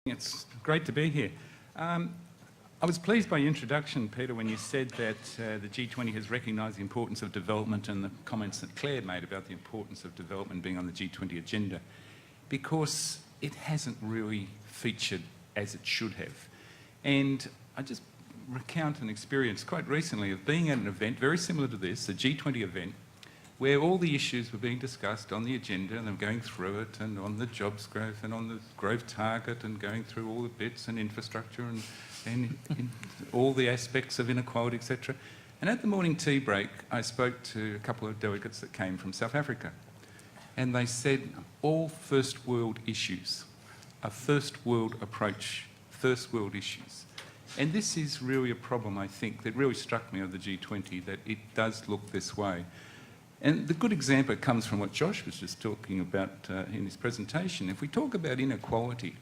It's great to be here. I was pleased by your introduction, Peter, when you said that the G20 has recognised the importance of development and the comments that Claire made about the importance of development being on the G20 agenda, because it hasn't really featured as it should have. And I just recount an experience quite recently of being at an event very similar to this, a G20 event, where all the issues were being discussed on the agenda and I'm going through it, and on the jobs growth and on the growth target, and going through all the bits and infrastructure and all the aspects of inequality, etc. And at the morning tea break, I spoke to a couple of delegates that came from South Africa, and they said all first world issues, a first world approach, first world issues. And this is really a problem, I think, that really struck me of the G20, that it does look this way. And the good example comes from what Josh was just talking about in his presentation. If we talk about inequality,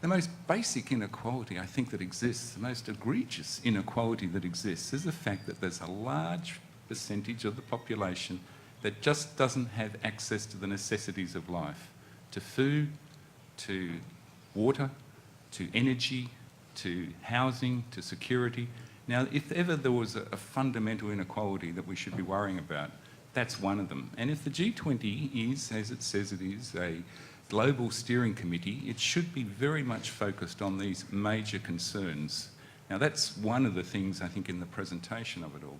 the most basic inequality I think that exists, the most egregious inequality that exists, is the fact that there's a large percentage of the population that just doesn't have access to the necessities of life, to food, to water, to energy, to housing, to security. Now, if ever there was a fundamental inequality that we should be worrying about, that's one of them. And if the G20 is, as it says it is, a global steering committee, it should be very much focused on these major concerns. Now, that's one of the things, I think, in the presentation of it all.